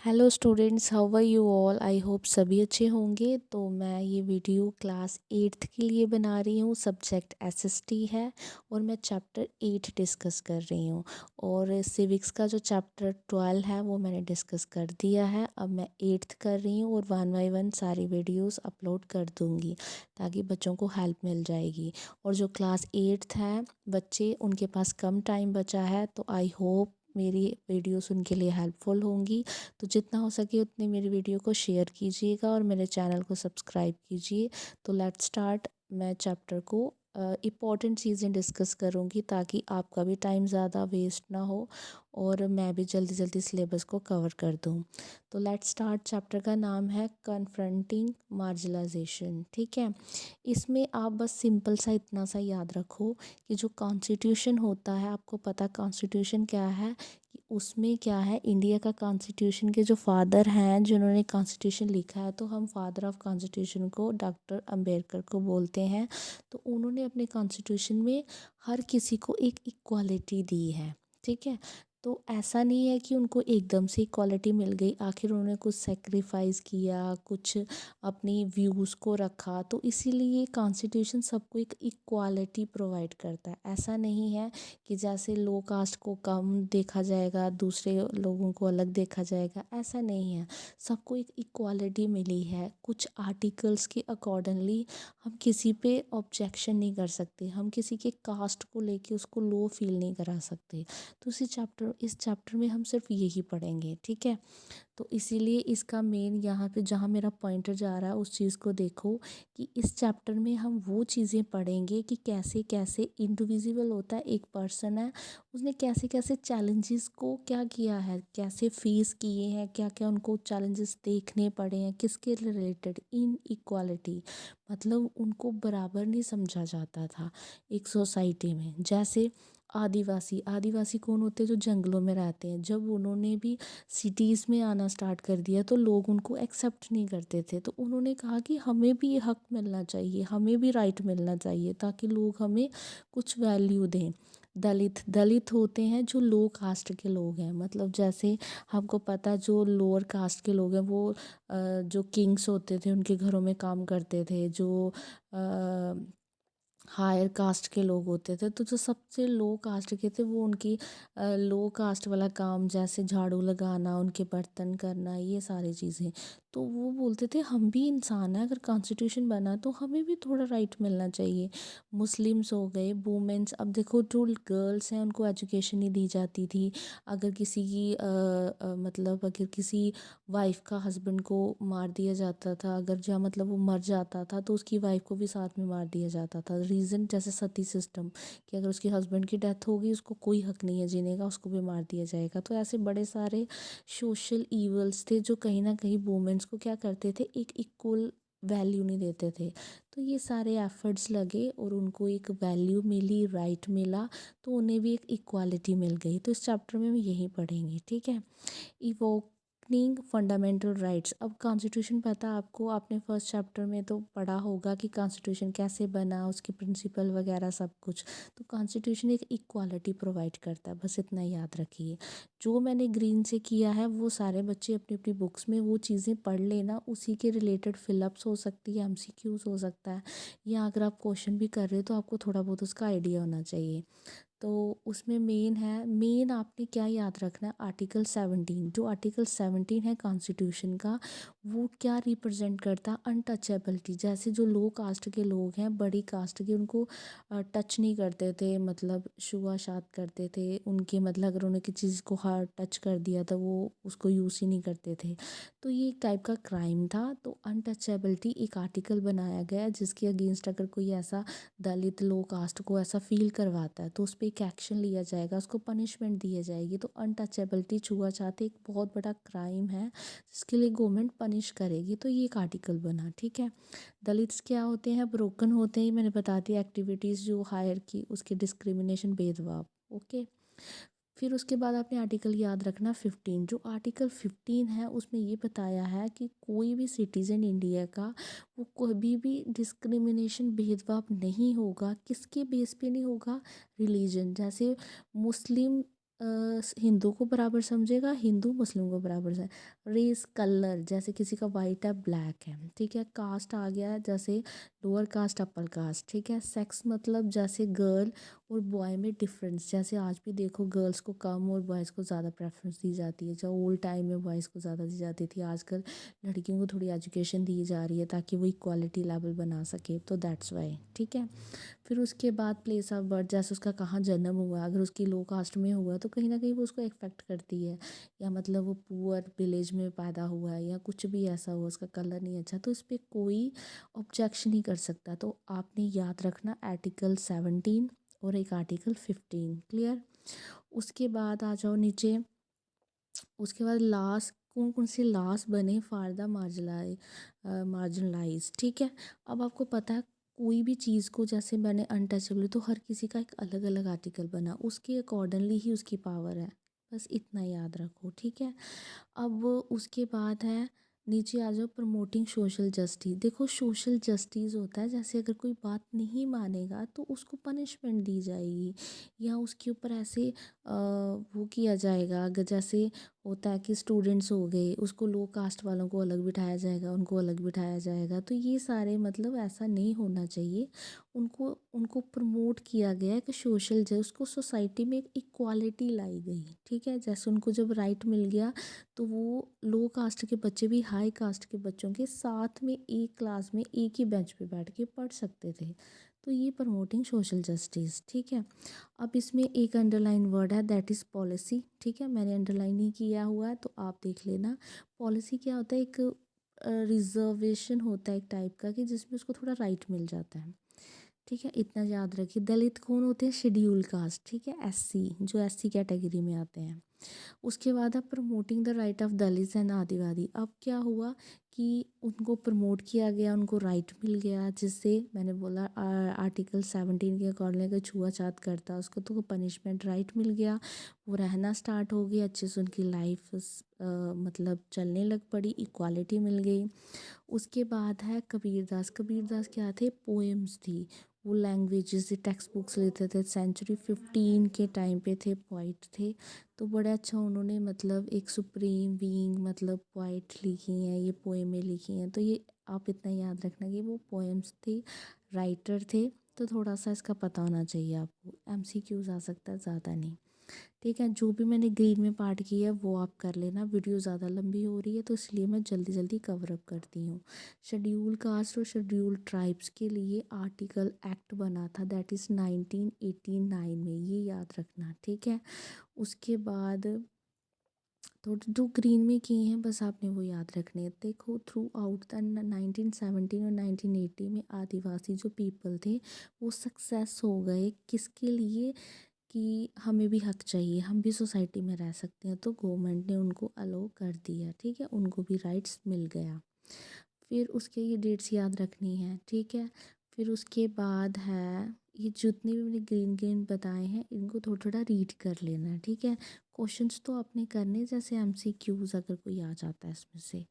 Hello students, how are you all. I hope सभी अच्छे होंगे। तो मैं ये वीडियो क्लास 8th के लिए बना रही हूँ। सब्जेक्ट एसएसटी है और मैं चैप्टर 8 डिस्कस कर रही हूँ। और सिविक्स का जो चैप्टर 12 है वो मैंने डिस्कस कर दिया है। अब मैं 8th कर रही हूँ और 1 बाय 1 सारी वीडियोस अपलोड कर दूँगी ताकि बच्चों को हेल्प मिल जाएगी। और जो क्लास 8th है बच्चे, उनके पास कम टाइम बचा है, तो आई होप मेरी वीडियोस उनके लिए हेल्पफुल होंगी। तो जितना हो सके उतनी मेरी वीडियो को शेयर कीजिएगा और मेरे चैनल को सब्सक्राइब कीजिए। तो लेट्स स्टार्ट। मैं चैप्टर को इम्पॉर्टेंट चीज़ें डिस्कस करूँगी ताकि आपका भी टाइम ज़्यादा वेस्ट ना हो और मैं भी जल्दी जल्दी सिलेबस को कवर कर दूँ। तो लेट्स स्टार्ट। चैप्टर का नाम है कन्फ्रंटिंग मार्जिनलाइजेशन। ठीक है, इसमें आप बस सिंपल सा इतना सा याद रखो कि जो कॉन्स्टिट्यूशन होता है, आपको पता कॉन्स्टिट्यूशन क्या है, कि उसमें क्या है, इंडिया का कॉन्स्टिट्यूशन के जो फादर हैं जिन्होंने कॉन्स्टिट्यूशन लिखा है, तो हम फादर ऑफ कॉन्स्टिट्यूशन को डॉक्टर अंबेडकर को बोलते हैं। तो उन्होंने अपने कॉन्स्टिट्यूशन में हर किसी को एक इक्वालिटी दी है। ठीक है, तो ऐसा नहीं है कि उनको एकदम से इक्वालिटी मिल गई, आखिर उन्होंने कुछ सेक्रीफाइस किया, कुछ अपनी व्यूज़ को रखा, तो इसीलिए कॉन्स्टिट्यूशन सबको एक इक्वालिटी प्रोवाइड करता है। ऐसा नहीं है कि जैसे लो कास्ट को कम देखा जाएगा, दूसरे लोगों को अलग देखा जाएगा, ऐसा नहीं है। सबको एक इक्वालिटी मिली है। कुछ आर्टिकल्स के अकॉर्डिंगली हम किसी पे ऑब्जेक्शन नहीं कर सकते, हम किसी के कास्ट को लेके उसको लो फील नहीं करा सकते। तो इस चैप्टर में हम सिर्फ यही पढ़ेंगे। ठीक है, तो इसीलिए इसका मेन यहाँ पे जहाँ मेरा पॉइंटर जा रहा है उस चीज़ को देखो कि इस चैप्टर में हम वो चीज़ें पढ़ेंगे कि कैसे कैसे इंडिविजुअल होता है, एक पर्सन है, उसने कैसे कैसे चैलेंजेस को क्या किया है, कैसे फेस किए हैं, क्या क्या उनको चैलेंजेस देखने पड़े हैं, किसके रिलेटेड, इन इक्वालिटी, मतलब उनको बराबर नहीं समझा जाता था एक सोसाइटी में। जैसे आदिवासी, आदिवासी कौन होते हैं? जो जंगलों में रहते हैं। जब उन्होंने भी सिटीज़ में आना स्टार्ट कर दिया तो लोग उनको एक्सेप्ट नहीं करते थे। तो उन्होंने कहा कि हमें भी ये हक मिलना चाहिए, हमें भी राइट मिलना चाहिए ताकि लोग हमें कुछ वैल्यू दें। दलित, दलित होते हैं जो लो कास्ट के लोग हैं, मतलब जैसे आपको पता, जो लोअर कास्ट के लोग हैं वो जो किंग्स होते थे उनके घरों में काम करते थे। जो हायर कास्ट के लोग होते थे, तो जो सबसे लो कास्ट के थे वो उनकी लो कास्ट वाला काम, जैसे झाड़ू लगाना, उनके बर्तन करना, ये सारी चीज़ें। तो वो बोलते थे हम भी इंसान हैं, अगर कॉन्स्टिट्यूशन बना तो हमें भी थोड़ा राइट मिलना चाहिए। मुस्लिम्स हो गए, वुमेन्स, अब देखो जो गर्ल्स हैं उनको एजुकेशन नहीं दी जाती थी। अगर किसी की मतलब अगर किसी वाइफ़ का हस्बैंड को मार दिया जाता था, अगर जहाँ मतलब वो मर जाता था तो उसकी वाइफ़ को भी साथ में मार दिया जाता था। रीज़न जैसे सती सिस्टम, कि अगर उसके हस्बैंड की डेथ होगी उसको कोई हक नहीं है जीने का, उसको भी मार दिया जाएगा। तो ऐसे बड़े सारे सोशल ईवल्स थे जो कहीं ना कहीं वुमेन्स को क्या करते थे, एक इक्वल वैल्यू नहीं देते थे। तो ये सारे एफर्ट्स लगे और उनको एक वैल्यू मिली, राइट मिला, तो उन्हें भी एक इक्वालिटी मिल गई। तो इस चैप्टर में हम यही पढ़ेंगे। ठीक है, इवोकिंग फंडामेंटल राइट्स। अब कॉन्स्टिट्यूशन पता है आपको, आपने फर्स्ट चैप्टर में तो पढ़ा होगा कि कॉन्स्टिट्यूशन कैसे बना, उसके प्रिंसिपल वगैरह सब कुछ। तो कॉन्स्टिट्यूशन एक इक्वालिटी प्रोवाइड करता है, बस इतना याद रखिए। जो मैंने ग्रीन से किया है वो सारे बच्चे अपनी अपनी बुक्स में वो चीज़ें पढ़ लेना, उसी के रिलेटेड फिलअप्स हो सकती है, एमसीक्यूज हो सकता है, या अगर आप क्वेश्चन भी कर रहे हो तो आपको थोड़ा बहुत उसका आइडिया होना चाहिए। तो उसमें मेन है, मेन आपने क्या याद रखना है, आर्टिकल 17। जो आर्टिकल 17 है कॉन्स्टिट्यूशन का, वो क्या रिप्रेजेंट करता है, अनटचेबिलिटी। जैसे जो लो कास्ट के लोग हैं, बड़ी कास्ट के, उनको टच नहीं करते थे, मतलब छुआछात करते थे उनके, मतलब अगर उन्हें किसी चीज़ को हार्ड टच कर दिया था वो उसको यूज़ ही नहीं करते थे। तो ये एक टाइप का क्राइम था। तो अनटचेबिलिटी एक आर्टिकल बनाया गया जिसके अगेंस्ट अगर कोई ऐसा दलित लो कास्ट को ऐसा फील करवाता है तो उस पर एक एक्शन लिया जाएगा, उसको पनिशमेंट दी जाएगी। तो अनटचेबिलिटी, छुआछात एक बहुत बड़ा क्राइम है जिसके लिए गवर्नमेंट पनिश करेगी। तो ये एक आर्टिकल बना। ठीक है, दलित्स क्या होते हैं, ब्रोकन होते हैं, मैंने बता दिया एक्टिविटीज़ जो हायर की, उसके डिस्क्रिमिनेशन, भेदभाव। ओके, फिर उसके बाद आपने आर्टिकल याद रखना 15। जो आर्टिकल 15 है उसमें ये बताया है कि कोई भी सिटीज़न इंडिया का, वो कभी भी डिस्क्रिमिनेशन, भेदभाव नहीं होगा। किसके बेस पे नहीं होगा, रिलीजन। जैसे मुस्लिम हिंदू को बराबर समझेगा, हिंदू मुस्लिम को बराबर से। रेस, कलर, जैसे किसी का वाइट है ब्लैक है, ठीक है। कास्ट आ गया जैसे लोअर कास्ट अपर कास्ट, ठीक है। सेक्स मतलब जैसे गर्ल और बॉय में डिफरेंस, जैसे आज भी देखो गर्ल्स को कम और बॉयज़ को ज़्यादा प्रेफरेंस दी जाती है। जो ओल्ड टाइम में बॉयज़ को ज़्यादा दी जाती थी, आजकल लड़कियों को थोड़ी एजुकेशन दी जा रही है ताकि वो इक्वालिटी लेवल बना सके, तो दैट्स वाई, ठीक है। फिर उसके बाद प्लेस ऑफ बर्थ, जैसे उसका कहाँ जन्म हुआ, अगर उसकी लो कास्ट में हुआ तो कहीं ना कहीं वो उसको इफेक्ट करती है, या मतलब वो पुअर विलेज में पैदा हुआ है या कुछ भी ऐसा हुआ, उसका कलर नहीं अच्छा, तो इस पर कोई ऑब्जेक्शन नहीं कर सकता। तो आपने याद रखना आर्टिकल 17 और एक आर्टिकल 15, क्लियर। उसके बाद आ जाओ नीचे। उसके बाद लास्ट कौन कौन से लास्ट बने फॉर द मार्जिनलाइज, ठीक है। अब आपको पता है कोई भी चीज़ को, जैसे मैंने अनटचेबल, तो हर किसी का एक अलग अलग आर्टिकल बना, उसके अकॉर्डिंगली ही उसकी पावर है, बस इतना याद रखो, ठीक है। अब उसके बाद है नीचे आ जाओ, प्रमोटिंग सोशल जस्टिस। देखो सोशल जस्टिस होता है जैसे अगर कोई बात नहीं मानेगा तो उसको पनिशमेंट दी जाएगी, या उसके ऊपर ऐसे वो किया जाएगा। अगर जैसे होता है कि स्टूडेंट्स हो गए, उसको लो कास्ट वालों को अलग बिठाया जाएगा, उनको अलग बिठाया जाएगा, तो ये सारे मतलब ऐसा नहीं होना चाहिए। उनको उनको प्रमोट किया गया है कि सोशल जो उसको सोसाइटी में एक इक्वालिटी लाई गई, ठीक है। जैसे उनको जब राइट मिल गया तो वो लो कास्ट के बच्चे भी हाई कास्ट के बच्चों के साथ में एक क्लास में एक ही बेंच पे बैठ के पढ़ सकते थे। तो ये प्रमोटिंग सोशल जस्टिस, ठीक है। अब इसमें एक अंडरलाइन वर्ड है, दैट इज़ पॉलिसी, ठीक है। मैंने अंडरलाइन ही किया हुआ है तो आप देख लेना। पॉलिसी क्या होता है, एक रिजर्वेशन होता है एक टाइप का, कि जिसमें उसको थोड़ा राइट मिल जाता है, ठीक है। इतना याद रखिए। दलित कौन होते हैं, शेड्यूल कास्ट, ठीक है, एससी, जो एससी कैटेगरी में आते हैं। उसके बाद है promoting the right of Dalit and Adivasi. अब क्या हुआ कि उनको प्रमोट किया गया, उनको राइट मिल गया, जिससे मैंने बोला आर्टिकल 17 के अकॉर्डिंग अगर छुआछात करता उसको तो पनिशमेंट राइट मिल गया, वो रहना स्टार्ट हो गया अच्छे से, उनकी लाइफ मतलब चलने लग पड़ी, इक्वालिटी मिल गई। उसके बाद है कबीरदास। कबीरदास क्या थे, पोएम्स थी, वो लैंग्वेजेस से टेक्स्ट बुक्स लेते थे, सेंचुरी 15 के टाइम पे थे, पोइट थे। तो बड़ा अच्छा उन्होंने मतलब एक सुप्रीम बीइंग मतलब पोइट लिखी हैं, ये पोएमें लिखी हैं। तो ये आप इतना याद रखना कि वो पोएम्स थे, राइटर थे। तो थोड़ा सा इसका पता होना चाहिए आपको, एमसीक्यूज आ सकता है, ज़्यादा नहीं, ठीक है। जो भी मैंने ग्रीन में पार्ट किया है वो आप कर लेना। वीडियो ज़्यादा लंबी हो रही है तो इसलिए मैं जल्दी जल्दी कवर अप करती हूँ। शेड्यूल कास्ट और शेड्यूल ट्राइब्स के लिए आर्टिकल एक्ट बना था, दैट इज़ 1989 में, ये याद रखना, ठीक है। उसके बाद तो जो ग्रीन में किए हैं बस आपने वो याद रखने हैं। देखो थ्रू आउट द 1917 और 1980 में आदिवासी जो पीपल थे वो सक्सेस हो गए, किसके लिए, कि हमें भी हक चाहिए, हम भी सोसाइटी में रह सकते हैं, तो गवर्नमेंट ने उनको अलो कर दिया, ठीक है, उनको भी राइट्स मिल गया। फिर उसके ये डेट्स याद रखनी है, ठीक है। फिर उसके बाद है ये जितने भी मैंने ग्रीन ग्रीन बताए हैं इनको थोड़ा थोड़ा रीड कर लेना है, ठीक है। क्वेश्चंस तो आपने करने जैसे एमसीक्यूज अगर कोई आ जाता है इसमें से।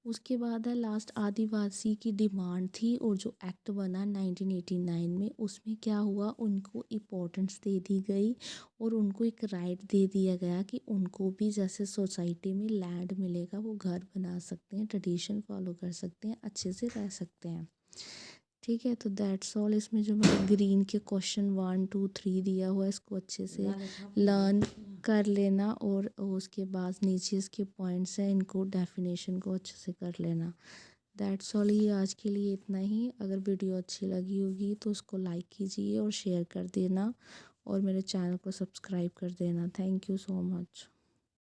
उसके बाद है लास्ट, आदिवासी की डिमांड थी और जो एक्ट बना 1989 में, उसमें क्या हुआ, उनको इम्पोर्टेंस दे दी गई और उनको एक राइट दे दिया गया कि उनको भी जैसे सोसाइटी में लैंड मिलेगा, वो घर बना सकते हैं, ट्रेडिशन फॉलो कर सकते हैं, अच्छे से रह सकते हैं, ठीक है। तो दैट्स ऑल। इसमें जो मैंने ग्रीन के क्वेश्चन 1 2 3 दिया हुआ है इसको अच्छे से लर्न कर लेना, और उसके बाद नीचे इसके पॉइंट्स हैं, इनको डेफिनेशन को अच्छे से कर लेना। That's all. ये आज के लिए इतना ही। अगर वीडियो अच्छी लगी होगी तो उसको लाइक कीजिए और शेयर कर देना, और मेरे चैनल को सब्सक्राइब कर देना। Thank you so much.